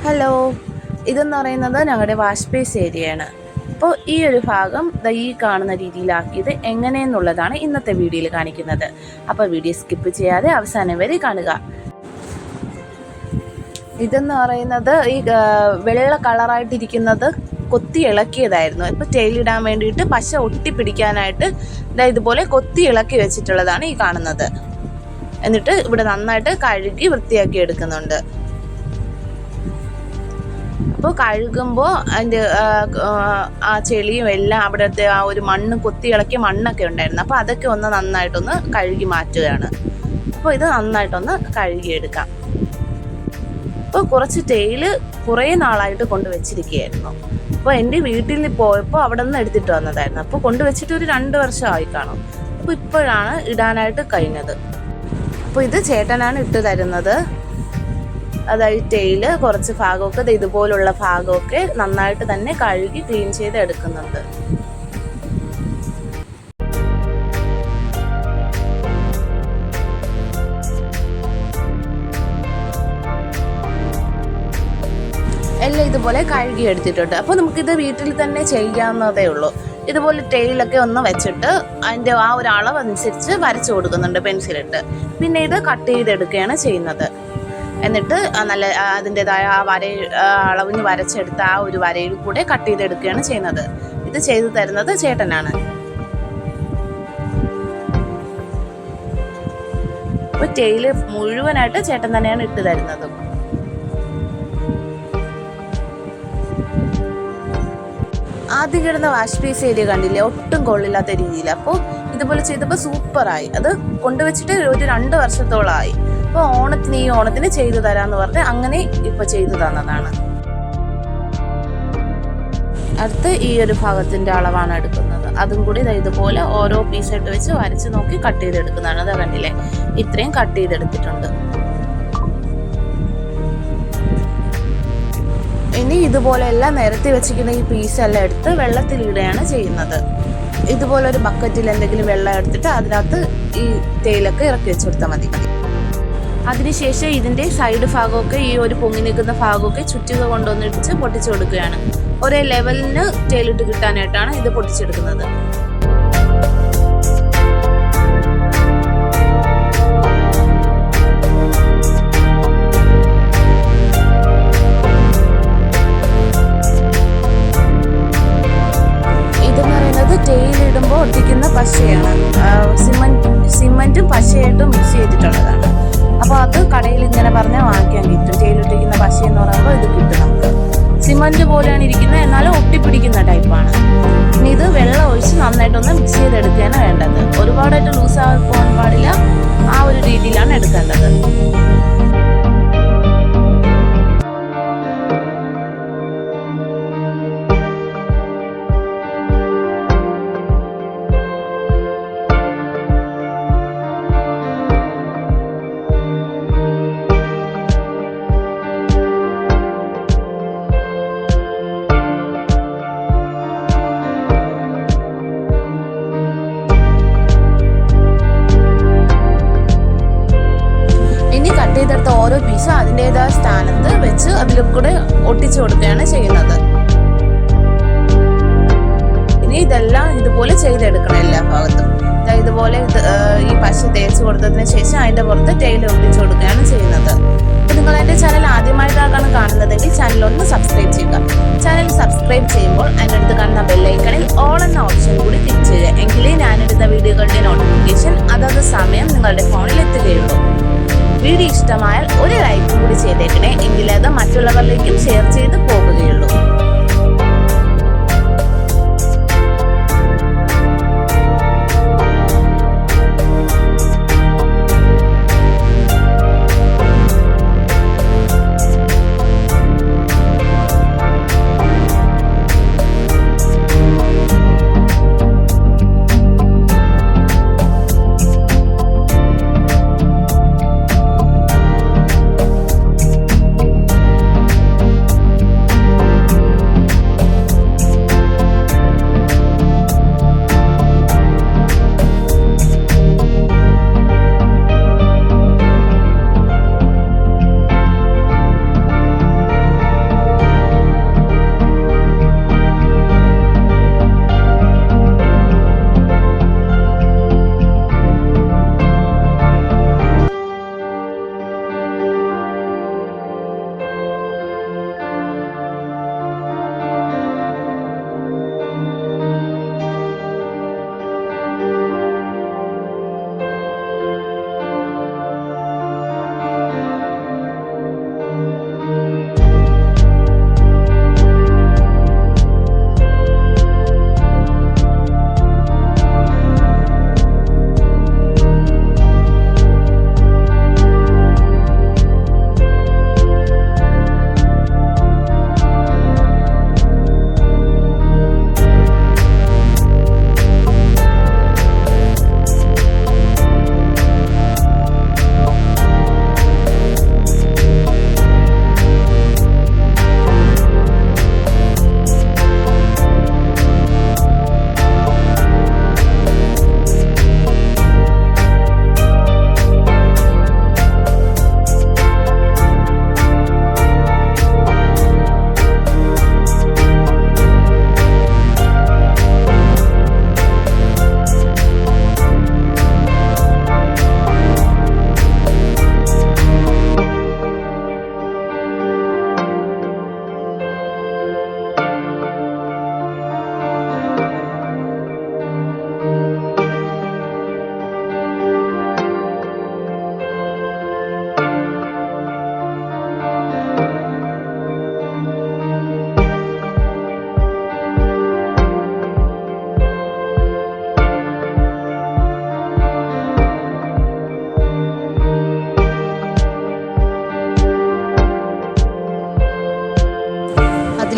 Hello, ഇതെന്ന് പറയുന്നത് ഞങ്ങളുടെ വാഷ് ബേസ് ഏരിയയാണ്. അപ്പോൾ ഈ ഒരു ഭാഗം ഈ കാണുന്ന രീതിയിലാക്കിയത് എങ്ങനെയെന്നുള്ളതാണ് ഇന്നത്തെ വീഡിയോയിൽ കാണിക്കുന്നത്. അപ്പോൾ വീഡിയോ സ്കിപ്പ് ചെയ്യാതെ അവസാനം വരെ കാണുക. ഇതെന്ന് പറയുന്നത് ഈ വെള്ള കളറായിട്ടിരിക്കുന്നത് കൊത്തി ഇളക്കിയതായിരുന്നു. ഇപ്പോൾ ടെയിലിടാൻ വേണ്ടിയിട്ട് പശ ഒട്ടിപ്പിടിക്കാനായിട്ട് ഇതുപോലെ കൊത്തി ഇളക്കി വെച്ചിട്ടുള്ളതാണ് ഈ കാണുന്നത്. എന്നിട്ട് ഇവിടെ നന്നായിട്ട് കഴുകി വൃത്തിയാക്കി എടുക്കുന്നുണ്ട്. അപ്പോൾ കഴുകുമ്പോൾ അതിൻ്റെ ആ ചെളിയും എല്ലാം അവിടുത്തെ ആ ഒരു മണ്ണ് കൊത്തി ഇളക്കിയ മണ്ണൊക്കെ ഉണ്ടായിരുന്നു. അപ്പോൾ അതൊക്കെ ഒന്ന് നന്നായിട്ടൊന്ന് കഴുകി മാറ്റുകയാണ്. അപ്പോൾ ഇത് നന്നായിട്ടൊന്ന് കഴുകിയെടുക്കാം. അപ്പോൾ കുറച്ച് ടെയില് കുറേ നാളായിട്ട് കൊണ്ടുവച്ചിരിക്കുകയായിരുന്നു. അപ്പോൾ എൻ്റെ വീട്ടിൽ പോയപ്പോൾ അവിടെ നിന്ന് എടുത്തിട്ട് വന്നതായിരുന്നു. അപ്പോൾ കൊണ്ടുവച്ചിട്ട് ഒരു 2 വർഷമായി കാണും. അപ്പോൾ ഇപ്പോഴാണ് ഇടാനായിട്ട് കഴിഞ്ഞത്. അപ്പോൾ ഇത് ചേട്ടനാണ് ഇട്ട് തരുന്നത്. അതായത് ടെയില് കുറച്ച് ഭാഗമൊക്കെ ഇതുപോലുള്ള ഭാഗമൊക്കെ നന്നായിട്ട് തന്നെ കഴുകി ക്ലീൻ ചെയ്ത് എടുക്കുന്നുണ്ട്. എല്ലാം ഇതുപോലെ കഴുകി എടുത്തിട്ടുണ്ട്. അപ്പോൾ നമുക്കിത് വീട്ടിൽ തന്നെ ചെയ്യാവുന്നതേ ഉള്ളൂ. ഇതുപോലെ ടെയിലൊക്കെ ഒന്ന് വെച്ചിട്ട് അതിൻ്റെ ആ ഒരു അളവ് അനുസരിച്ച് വരച്ചു കൊടുക്കുന്നുണ്ട് പെൻസിലിട്ട്. പിന്നെ ഇത് കട്ട് ചെയ്തെടുക്കുകയാണ് ചെയ്യുന്നത്. എന്നിട്ട് നല്ല അതിൻ്റെതായ ആ അളവിന് വരച്ചെടുത്ത ആ ഒരു വരയിൽ കൂടെ കട്ട് ചെയ്തെടുക്കുകയാണ് ചെയ്യുന്നത്. ഇത് ചെയ്തു തരുന്നത് ചേട്ടനാണ്. അപ്പോൾ ടെയില് മുഴുവനായിട്ട് ചേട്ടൻ തന്നെയാണ് ഇട്ട് തരുന്നത്. ആദ്യം കിടന്ന വാഷ് ബേസ് ഏരിയ കണ്ടില്ലേ, ഒട്ടും കൊള്ളില്ലാത്ത രീതിയിൽ. അപ്പോൾ ഇതുപോലെ ചെയ്തപ്പോൾ സൂപ്പറായി. അത് കൊണ്ടുവച്ചിട്ട് ഒരു 2 വർഷത്തോളമായി. അപ്പോൾ ഈ ഓണത്തിന് ചെയ്തു തരാമെന്ന് പറഞ്ഞ് അങ്ങനെ ഇപ്പോൾ ചെയ്തു തന്നതാണ്. അടുത്ത് ഈ ഒരു ഭാഗത്തിൻ്റെ അളവാണ് എടുക്കുന്നത്. അതും കൂടി ഇതുപോലെ ഓരോ പീസായിട്ട് വെച്ച് വരച്ച് നോക്കി കട്ട് ചെയ്തെടുക്കുന്നതാണ്. അത് കണ്ടില്ലേ, ഇത്രയും കട്ട് ചെയ്തെടുത്തിട്ടുണ്ട്. ഇനി ഇതുപോലെ എല്ലാം നിരത്തി വെച്ചിരിക്കുന്ന ഈ പീസെല്ലാം എടുത്ത് വെള്ളത്തിലിടുകയാണ് ചെയ്യുന്നത്. ഇതുപോലെ ഒരു ബക്കറ്റിൽ എന്തെങ്കിലും വെള്ളം എടുത്തിട്ട് അതിനകത്ത് ഈ ടെയിലൊക്കെ ഇറക്കി വെച്ച് കൊടുത്താൽ മതി. അതിനുശേഷം ഇതിൻ്റെ സൈഡ് ഭാഗമൊക്കെ ഈ ഒരു പൊങ്ങി നിൽക്കുന്ന ഭാഗമൊക്കെ ചുറ്റുക കൊണ്ടുവന്നിടിച്ച് പൊട്ടിച്ചു കൊടുക്കുകയാണ്. ഒരേ ലെവലിന് ടെയിലിട്ട് കിട്ടാനായിട്ടാണ് ഇത് പൊട്ടിച്ചെടുക്കുന്നത്. ടെയിലിടുമ്പോൾ ഒട്ടിക്കുന്ന പശയാണ്. സിമൻറ്റും പശയായിട്ടും മിക്സ് ചെയ്തിട്ടുള്ളതാണ്. അപ്പോൾ അത് കടയിൽ ഇങ്ങനെ പറഞ്ഞാൽ വാങ്ങിക്കാൻ കിട്ടും. ടെയിലിട്ടിരിക്കുന്ന പശ എന്ന് പറയുമ്പോൾ ഇത് കിട്ടും നമുക്ക്. സിമൻറ്റ് പോലെയാണ് ഇരിക്കുന്നത്, എന്നാലും ഒട്ടിപ്പിടിക്കുന്ന ടൈപ്പാണ്. ഇനി ഇത് വെള്ളം ഒഴിച്ച് നന്നായിട്ടൊന്ന് മിക്സ് ചെയ്തെടുക്കുകയാണ് വേണ്ടത്. ഒരുപാടായിട്ട് ലൂസായി പോകാൻ പാടില്ല. ആ ഒരു രീതിയിലാണ് എടുക്കേണ്ടത്. ചെയ്തെടുത്ത ഓരോ പീസും അതിൻ്റെതായ സ്ഥാനത്ത് വെച്ച് അതിൽ കൂടെ ഒട്ടിച്ചു കൊടുക്കുകയാണ് ചെയ്യുന്നത്. ഇനി ഇതെല്ലാം ഇതുപോലെ ചെയ്തെടുക്കണം എല്ലാ ഭാഗത്തും. ഇതുപോലെ ഈ പശ തേച്ച് കൊടുത്തതിന് ശേഷം അതിൻ്റെ പുറത്ത് ടെയിൽ ഒട്ടിച്ചു കൊടുക്കുകയാണ് ചെയ്യുന്നത്. നിങ്ങൾ എൻ്റെ ചാനൽ ആദ്യമായിട്ടാണ് കാണുന്നതെങ്കിൽ ചാനൽ ഒന്ന് സബ്സ്ക്രൈബ് ചെയ്യുക. ചാനൽ സബ്സ്ക്രൈബ് ചെയ്യുമ്പോൾ അതിനടുത്ത് കാണുന്ന ബെല്ലൈക്കണിൽ ഓൾ എന്ന ഓപ്ഷൻ കൂടി ക്ലിക്ക് ചെയ്യുക. എങ്കിലേ ഞാനെടുത്ത വീഡിയോകളുടെ നോട്ടിഫിക്കേഷൻ അതത് സമയം നിങ്ങളുടെ ഫോണിൽ എത്തുകയുള്ളൂ. വീഡിയോ ഇഷ്ടമായാൽ ഒരു ലൈക്ക് കൂടി ചെയ്തേക്കണേ, എങ്കിലേ അത് മറ്റുള്ളവരിലേക്കും ഷെയർ ചെയ്ത് പോകുകയുള്ളൂ.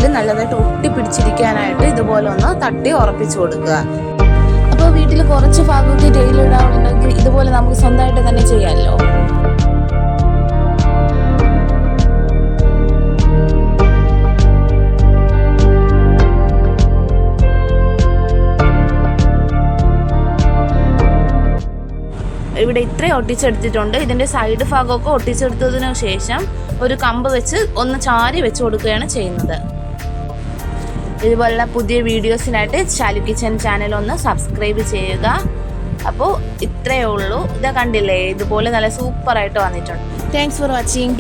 ടൈല് നല്ലതായിട്ട് ഒട്ടിപ്പിടിച്ചിരിക്കാനായിട്ട് ഇതുപോലെ ഒന്ന് തട്ടി ഉറപ്പിച്ചു കൊടുക്കുക. അപ്പോൾ വീട്ടിൽ കുറച്ച് ഭാഗമൊക്കെ ടൈല് ഇടാറുണ്ടെങ്കിൽ ഇതുപോലെ നമുക്ക് സ്വന്തമായിട്ട് തന്നെ ചെയ്യാമല്ലോ. ഇവിടെ ഇത്രയും ഒട്ടിച്ചെടുത്തിട്ടുണ്ട്. ഇതിൻ്റെ സൈഡ് ഭാഗമൊക്കെ ഒട്ടിച്ചെടുത്തതിന് ശേഷം ഒരു കമ്പ് വെച്ച് ഒന്ന് ചാരി വെച്ച് കൊടുക്കുകയാണ് ചെയ്യുന്നത്. ഇതുപോലുള്ള പുതിയ വീഡിയോസിനായിട്ട് ശാലു കിച്ചൻ ചാനൽ ഒന്ന് സബ്സ്ക്രൈബ് ചെയ്യുക. അപ്പോൾ ഇത്രയേ ഉള്ളൂ. ഇത് കണ്ടില്ലേ, ഇതുപോലെ നല്ല സൂപ്പറായിട്ട് വന്നിട്ടുണ്ട്. Thanks for watching.